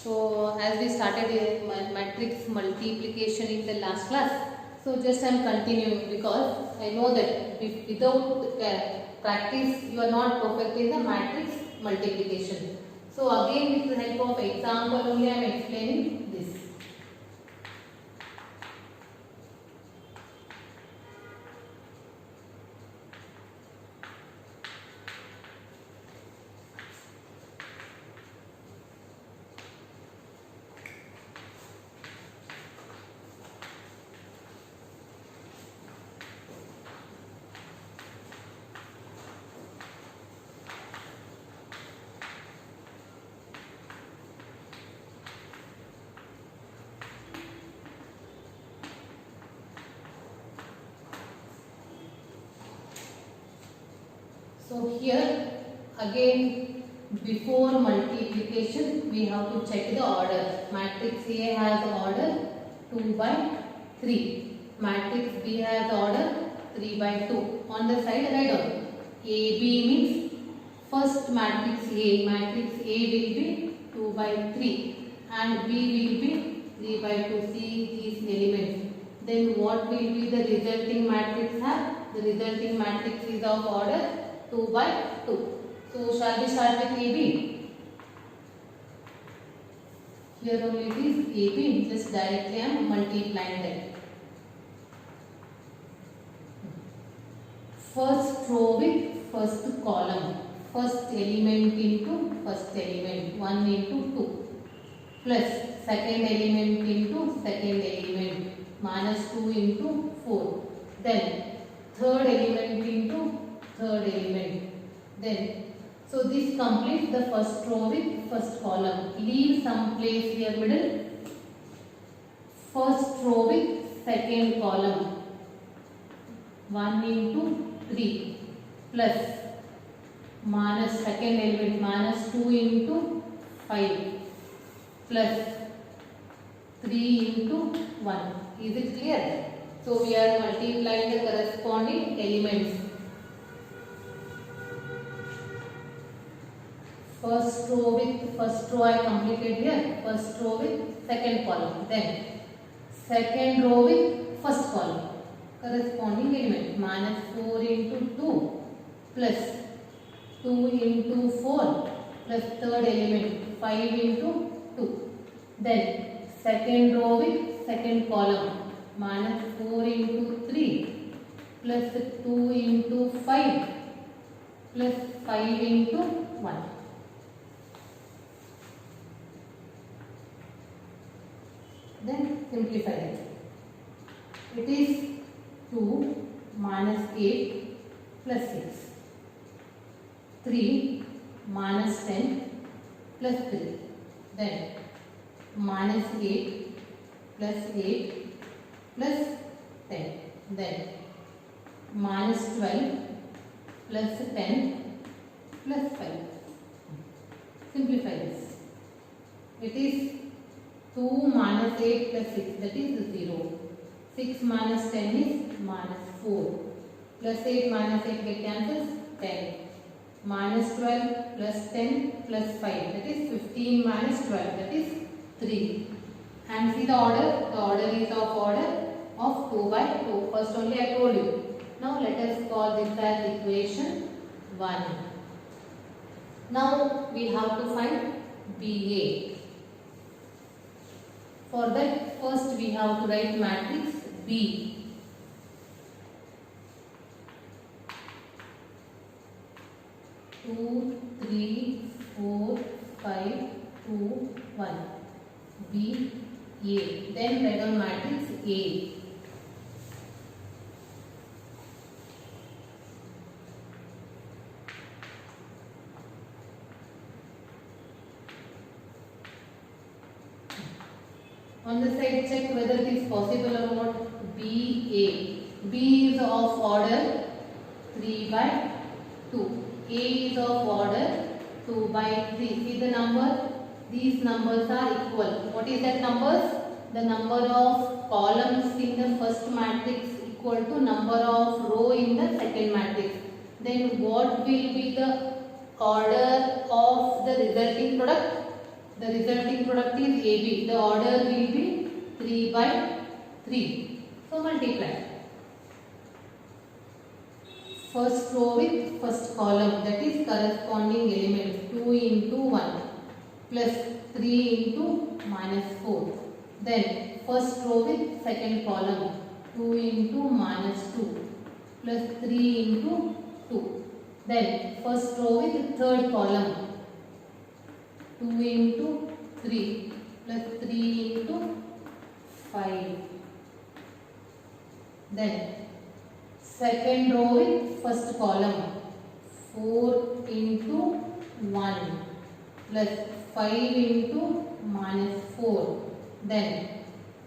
So as we started matrix multiplication in the last class, so just I am continuing because I know that without practice you are not perfect in the matrix multiplication. So again with the help of example only I am explaining this. So here again before multiplication we have to check the order. Matrix A has order 2 by 3. Matrix B has order 3 by 2. On the side write down. AB means first matrix A. Matrix A will be 2 by 3 and B will be 3 by 2. See these elements. Then what will be the resulting matrix have? The resulting matrix is of order 2 by 2. So shall we start with AB? Here only it is AB, just directly I am multiplying them. First row with first column, first element into first element, 1 into 2, plus second element into second element, minus 2 into 4, then third element into third element. Then so this completes the first row with first column. Leave some place here middle. First row with second column, 1 into 3 plus minus second element minus 2 into 5 plus 3 into 1. Is it clear? So we are multiplying the corresponding elements. First row I completed here. First row with second column. Then second row with first column. Corresponding element minus 4 into 2 plus 2 into 4 plus third element 5 into 2. Then second row with second column minus 4 into 3 plus 2 into 5 plus 5 into 1. Then simplify it. It is 2 minus 8 plus 6. 3 minus 10 plus 3. Then minus 8 plus 8 plus 10. Then minus 12 plus 10 plus 5. Simplify this. It is 2 minus 8 plus 6, that is 0. 6 minus 10 is minus 4. Plus 8 minus 8 get cancels, 10. Minus 12 plus 10 plus 5, that is 15 minus 12, that is 3. And see the order is of order of 2 by 2. First only I told you. Now let us call this as equation 1. Now we have to find BA. For that first we have to write matrix B. Two, three, 4, 5, 2, 1. B, A. Then write down matrix A. On the side check whether it is possible or not. B, A. B is of order 3 by 2. A is of order 2 by 3. See the number? These numbers are equal. What is that numbers? The number of columns in the first matrix equal to number of row in the second matrix. Then what will be the order of the resulting product? The resulting product is AB. The order will be 3 by 3. So multiply. First row with first column, that is corresponding element 2 into 1 plus 3 into minus 4. Then first row with second column 2 into minus 2 plus 3 into 2. Then first row with third column 2 into 3 plus 3 into 5. Then second row with first column 4 into 1 plus 5 into minus 4. Then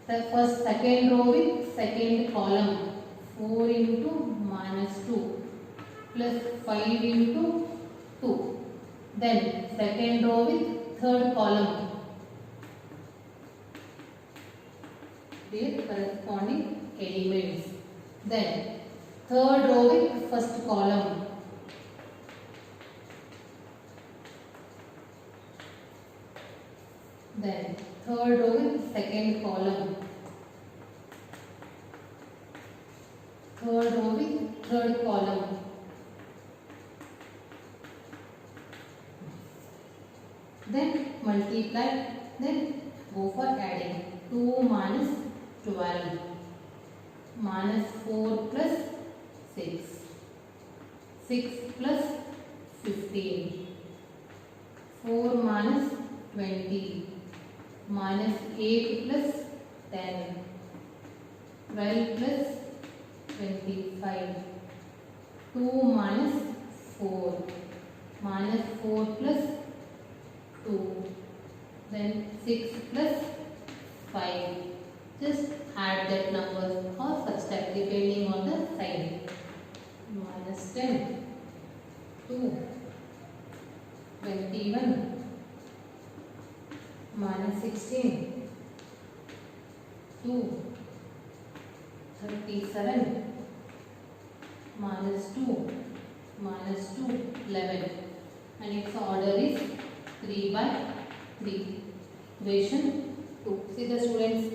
the first second row with second column 4 into minus 2 plus 5 into 2. Then second row with third column, their corresponding elements. Then third row with first column, then third row with second column, third row with third column, then multiply, then go for adding. 2 minus 12 minus 4 plus 6, 6 plus 15, 4 minus 20 minus 8 plus 10, 12 plus 25, 2 minus 4 minus 4 plus 2, then 6 plus 5. Just add that numbers or subtract depending on the sign. Minus 10, 2, 21, minus 16, 2, 37, minus 2, minus 2, 11. And its order is 3 by 3. Equation 2. See the students,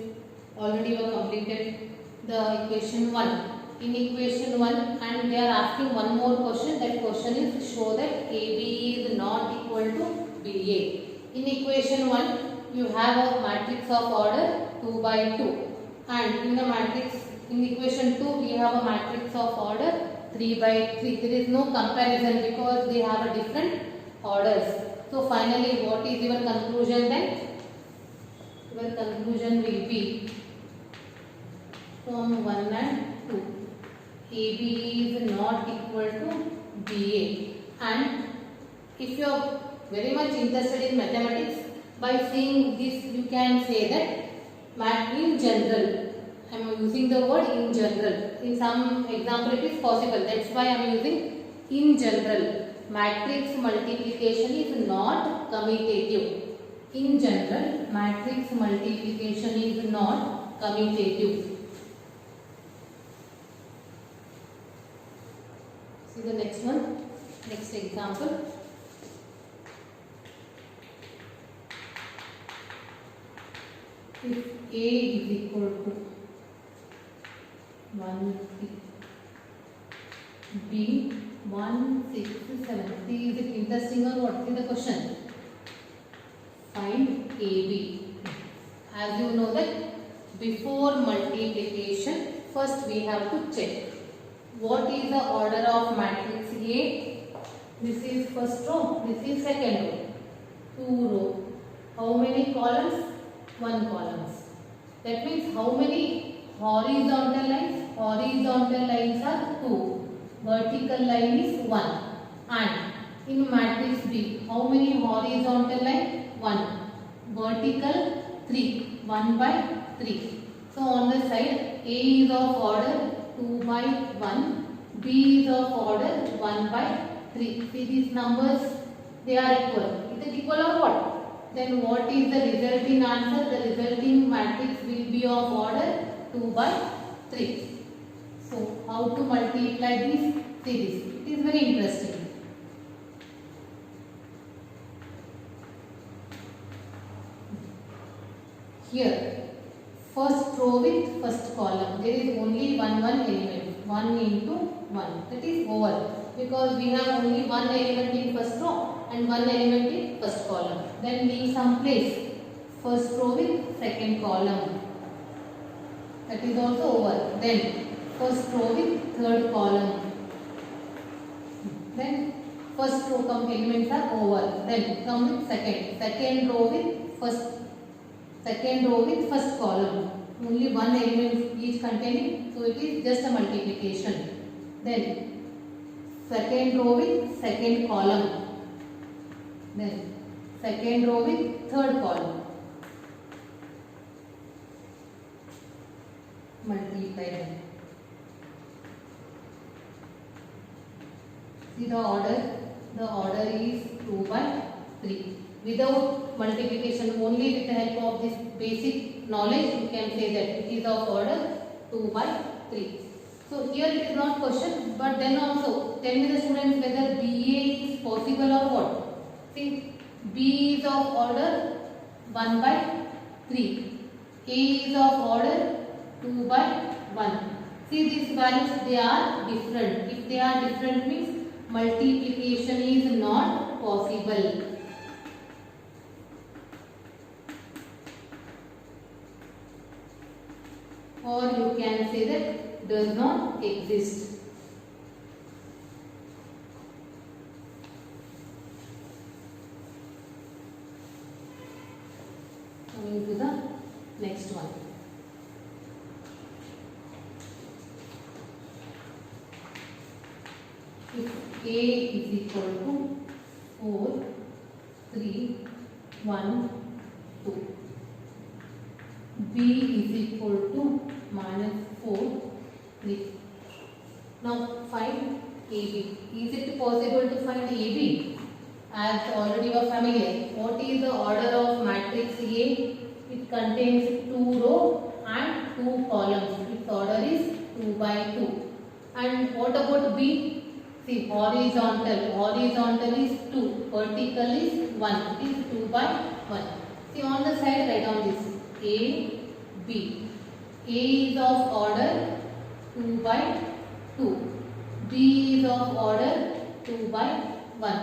already you have completed the equation 1. In equation 1, and they are asking one more question. That question is show that AB is not equal to BA. In equation 1, you have a matrix of order 2 by 2. And in the matrix, in equation 2, we have a matrix of order 3 by 3. There is no comparison because they have a different orders. So finally, what is your conclusion then? Your conclusion will be from 1 and 2. AB is not equal to BA. And if you are very much interested in mathematics, by seeing this you can say that in general, I am using the word in general. In some example it is possible. That's why I am using in general. Matrix multiplication is not commutative. In general, matrix multiplication is not commutative. See the next one, next example. If A is equal to 1, B 1, 6, 7. See, is it interesting or what? See the question. Find AB. As you know that before multiplication, first we have to check what is the order of matrix A. This is first row, this is second row. 2 row. How many columns? 1 columns. That means how many horizontal lines? Horizontal lines are 2. Vertical line is 1. And in matrix B, how many horizontal line? 1. Vertical 3. 1 by 3. So on the side, A is of order 2 by 1. B is of order 1 by 3. See these numbers, they are equal. Is it equal or what? Then what is the resulting answer? The resulting matrix will be of order 2 by 3. So how to multiply these? See this. It is very interesting. here first row with first column. There is only one element. 1 into 1. That is over. Because we have only one element in first row and one element in first column. Then leave some place. First row with second column. That is also over. Then first row with third column. Then first row elements are over. Then come with second row with first column. Only one element each containing, so it is just a multiplication. Then second row with second column. Then second row with third column. Multiply them. See the order. The order is 2 by 3. Without multiplication, only with the help of this basic knowledge, you can say that it is of order 2 by 3. So here it is not question, but then also tell me the students whether BA is possible or what. See, B is of order 1 by 3. A is of order 2 by 1. See these values, they are different. If they are different means multiplication is not possible. Or you can say that does not exist. Coming to the next one. If A is equal to 4, 3, 1, 2. B is equal to -4, 3. Now find AB. Is it possible to find AB? As already you are familiar. What is the order of matrix A? It contains 2 rows and 2 columns. Its order is 2 by 2. And what about B? See, horizontal. Horizontal is 2. Vertical is 1. It is 2 by 1. See, on the side, write on this. A, B. A is of order 2 by 2. B is of order 2 by 1.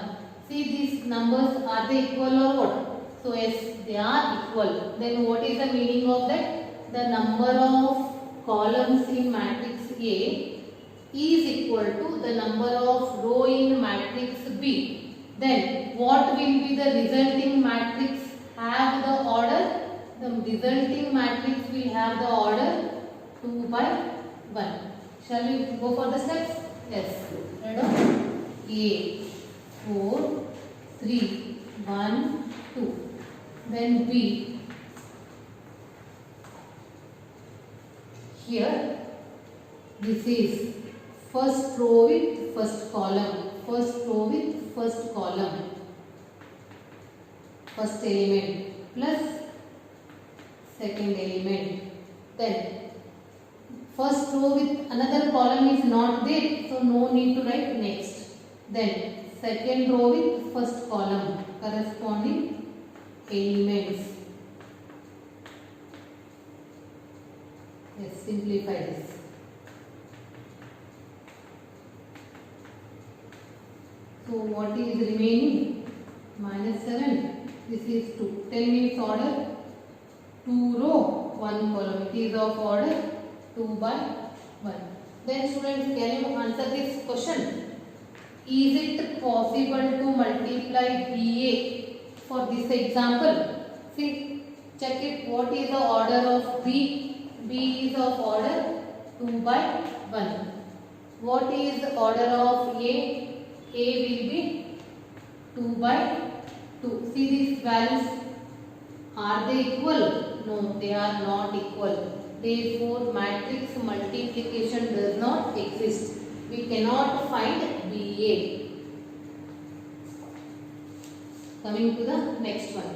See, these numbers, are they equal or what? So yes, they are equal. Then what is the meaning of that? The number of columns in matrix A is equal to the number of row in matrix B. Then what will be the resulting matrix have the order? The resulting matrix will have the order 2 by 1. Shall we go for the steps? Yes. Ready? A, 4, 3, 1, 2. Then B. Here, this is first row with first column. First row with first column. First element plus second element. Then first row with another column is not there, so no need to write next. Then second row with first column, corresponding elements. Yes, simplify this. So what is remaining? -7. This is 2. Tell me its order. 2 row, 1 column. It is of order 2 by 1. Then students, can you answer this question? Is it possible to multiply BA for this example? See, check it. What is the order of B? B is of order 2 by 1. What is the order of A? A will be 2 by 2. See these values. Are they equal? No, they are not equal. Therefore, matrix multiplication does not exist. We cannot find BA. Coming to the next one.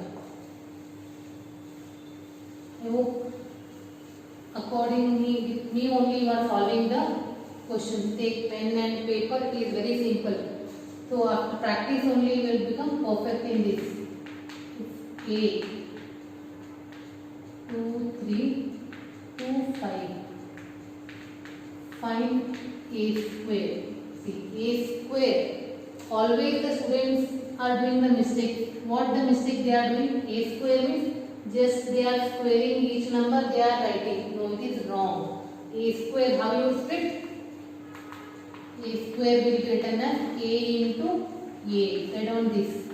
I hope accordingly with me only you are solving the question. Take pen and paper. It is very simple. So after practice only you will become perfect in this. A 2, 3, 2, 5. Find a square. See, a square. Always the students are doing the mistake. What the mistake they are doing? A square means just they are squaring each number they are writing. No, it is wrong. A square, how you split? A square will be written as A into A. Write down this.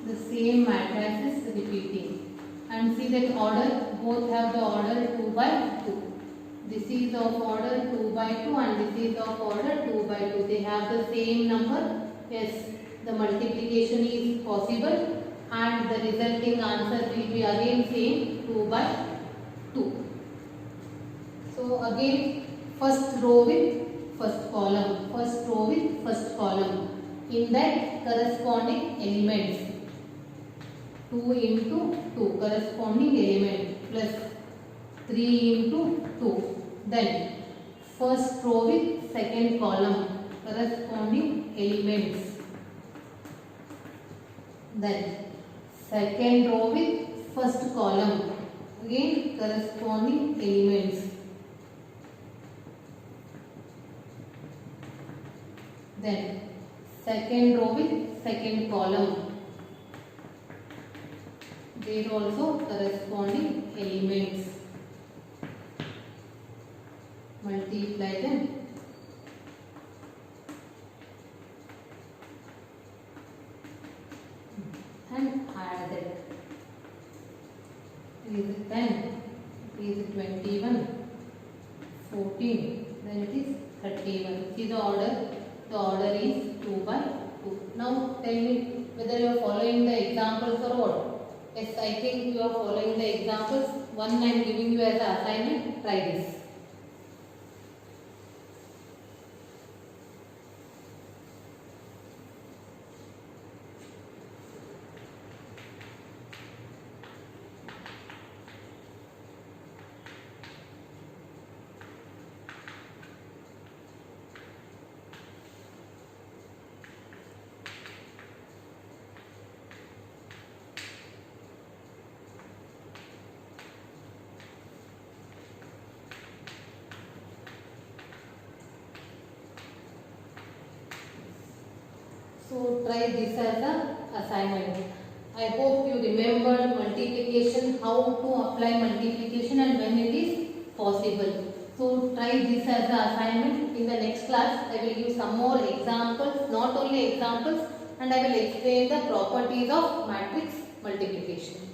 The same matrix is repeating. And see that order, both have the order 2 by 2. This is of order 2 by 2 and this is of order 2 by 2. They have the same number. Yes, the multiplication is possible and the resulting answer will be again same 2 by 2. So again first row with first column. First row with first column. In that corresponding elements. 2 into 2 corresponding element plus 3 into 2. Then first row with second column corresponding elements. Then second row with first column again corresponding elements. Then second row with second column. There also corresponding elements. Multiply them. And add it. It is 10, it is 21, 14, then it is 31. See the order? The order is 2 by 2. Now tell me whether you are following the examples or what? Yes, I think you are following the examples. One I am giving you as an assignment. Try this. So try this as a assignment. I hope you remembered multiplication, how to apply multiplication and when it is possible. So try this as the assignment. In the next class I will give some more examples, not only examples, and I will explain the properties of matrix multiplication.